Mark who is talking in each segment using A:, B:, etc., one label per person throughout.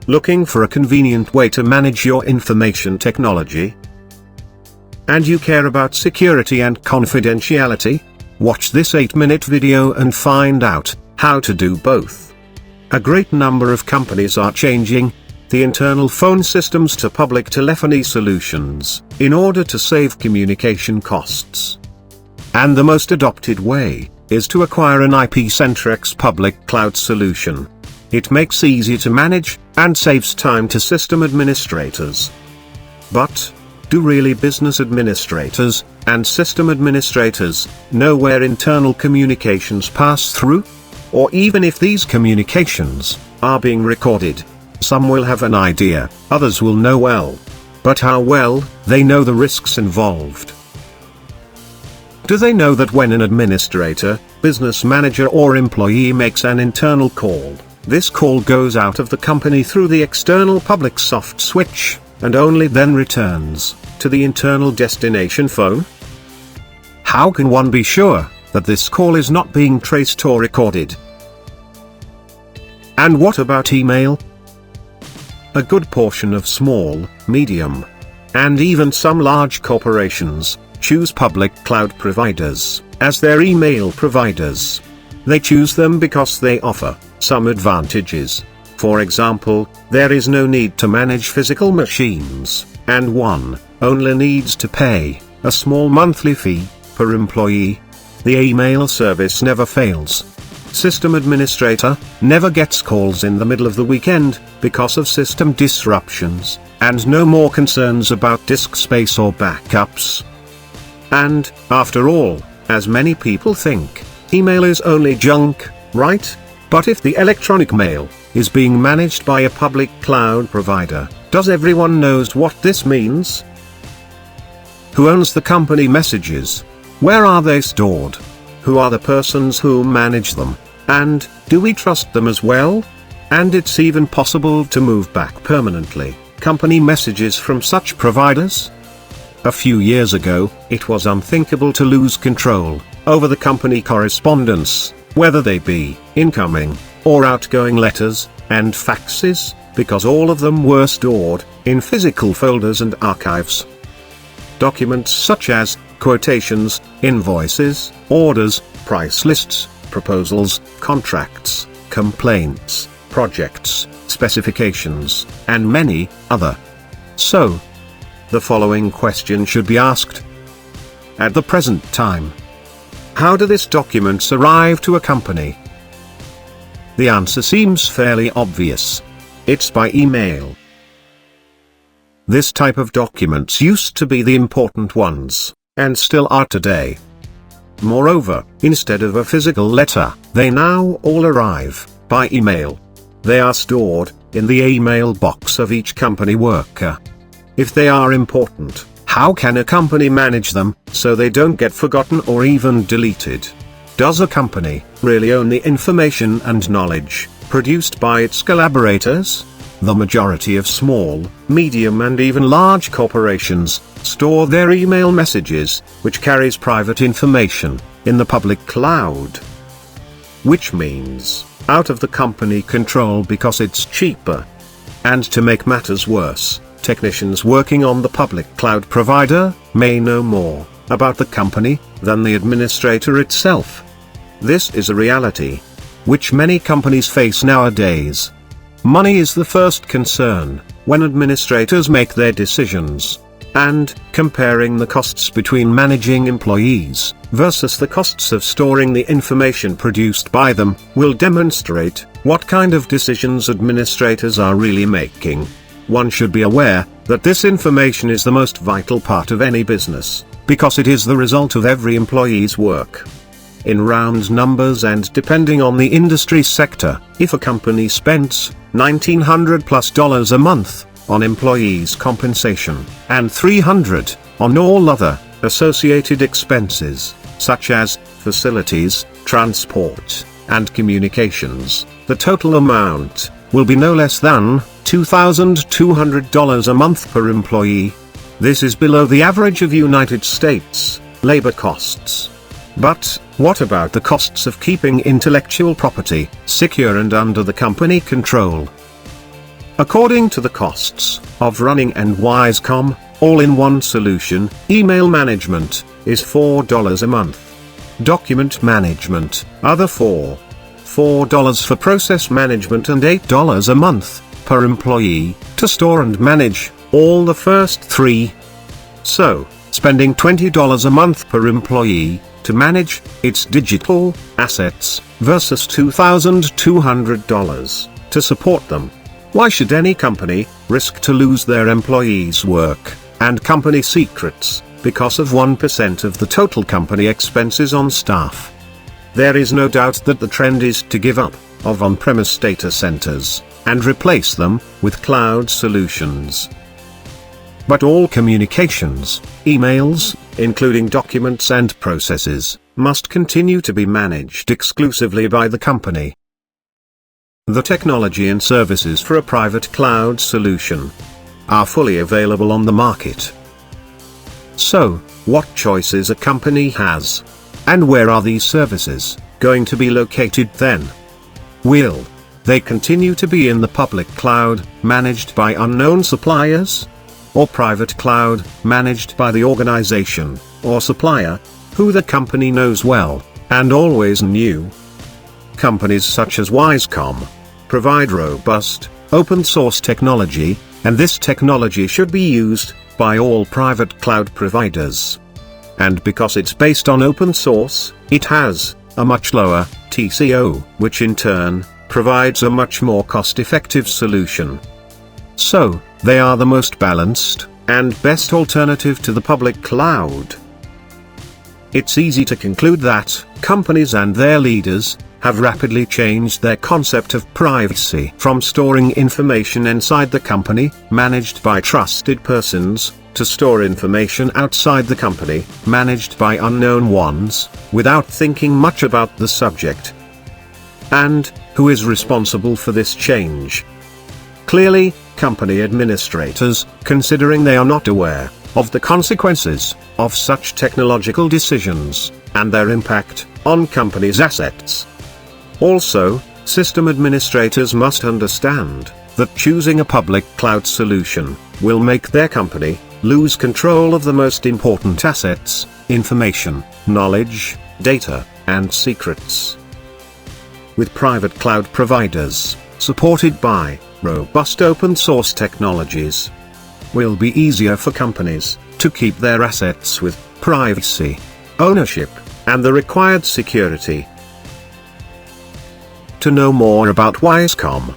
A: Looking for a convenient way to manage your information technology? And you care about security and confidentiality? Watch this 8-minute video and find out how to do both. A great number of companies are changing the internal phone systems to public telephony solutions in order to save communication costs. And the most adopted way is to acquire an IP-centric public cloud solution. It makes easy to manage and saves time to system administrators. But do really business administrators and system administrators know where internal communications pass through? Or even if these communications are being recorded? Some will have an idea, others will know well. But how well they know the risks involved? Do they know that when an administrator, business manager or employee makes an internal call, this call goes out of the company through the external public soft switch, and only then returns to the internal destination phone? How can one be sure that this call is not being traced or recorded? And what about email? A good portion of small, medium, and even some large corporations choose public cloud providers as their email providers. They choose them because they offer some advantages. For example, there is no need to manage physical machines, and one only needs to pay a small monthly fee per employee. The email service never fails. System administrator never gets calls in the middle of the weekend because of system disruptions, and no more concerns about disk space or backups. And, after all, as many people think, email is only junk, right? But if the electronic mail is being managed by a public cloud provider, does everyone knows what this means? Who owns the company messages? Where are they stored? Who are the persons who manage them? And, do we trust them as well? And it's even possible to move back permanently company messages from such providers? A few years ago, it was unthinkable to lose control over the company correspondence, whether they be incoming or outgoing letters and faxes, because all of them were stored in physical folders and archives. Documents such as quotations, invoices, orders, price lists, proposals, contracts, complaints, projects, specifications, and many other. So, the following question should be asked. At the present time, how do these documents arrive to a company? The answer seems fairly obvious. It's by email. This type of documents used to be the important ones, and still are today. Moreover, instead of a physical letter, they now all arrive by email. They are stored in the email box of each company worker. If they are important, how can a company manage them so they don't get forgotten or even deleted? Does a company really own the information and knowledge produced by its collaborators? The majority of small, medium and even large corporations store their email messages, which carries private information, in the public cloud. Which means, out of the company control because it's cheaper. And to make matters worse, technicians working on the public cloud provider may know more about the company than the administrator itself. This is a reality which many companies face nowadays. Money is the first concern when administrators make their decisions, and comparing the costs between managing employees versus the costs of storing the information produced by them will demonstrate what kind of decisions administrators are really making. One should be aware that this information is the most vital part of any business, because it is the result of every employee's work. In round numbers and depending on the industry sector, if a company spends $1,900+ a month on employees' compensation, and $300 on all other associated expenses, such as facilities, transport, and communications, the total amount will be no less than $2,200 a month per employee. This is below the average of United States labor costs. But, what about the costs of keeping intellectual property secure and under the company control? According to the costs of running and WiseCom, all-in-one solution, email management, is $4 a month. Document management, other $4 for process management and $8 a month, per employee, to store and manage, all the first three. So, spending $20 a month per employee, to manage its digital assets, versus $2,200 to support them. Why should any company risk to lose their employees' work and company secrets because of 1% of the total company expenses on staff? There is no doubt that the trend is to give up of on-premise data centers and replace them with cloud solutions. But all communications, emails, including documents and processes, must continue to be managed exclusively by the company. The technology and services for a private cloud solution are fully available on the market. So, what choices a company has? And where are these services going to be located then? Will they continue to be in the public cloud, managed by unknown suppliers? Or private cloud, managed by the organization, or supplier, who the company knows well, and always knew? Companies such as WiseCom provide robust, open-source technology, and this technology should be used by all private cloud providers. And because it's based on open source, it has a much lower TCO, which in turn provides a much more cost-effective solution. So, they are the most balanced and best alternative to the public cloud. It's easy to conclude that companies and their leaders have rapidly changed their concept of privacy from storing information inside the company, managed by trusted persons, to store information outside the company, managed by unknown ones, without thinking much about the subject. And who is responsible for this change? Clearly, company administrators, considering they are not aware of the consequences of such technological decisions and their impact on companies' assets. Also, system administrators must understand that choosing a public cloud solution will make their company lose control of the most important assets: information, knowledge, data, and secrets. With private cloud providers, supported by robust open source technologies, will be easier for companies to keep their assets with privacy, ownership, and the required security. To know more about WiseCom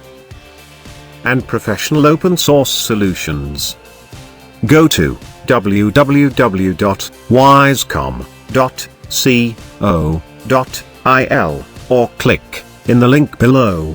A: and professional open source solutions, go to www.wisecom.co.il or click in the link below.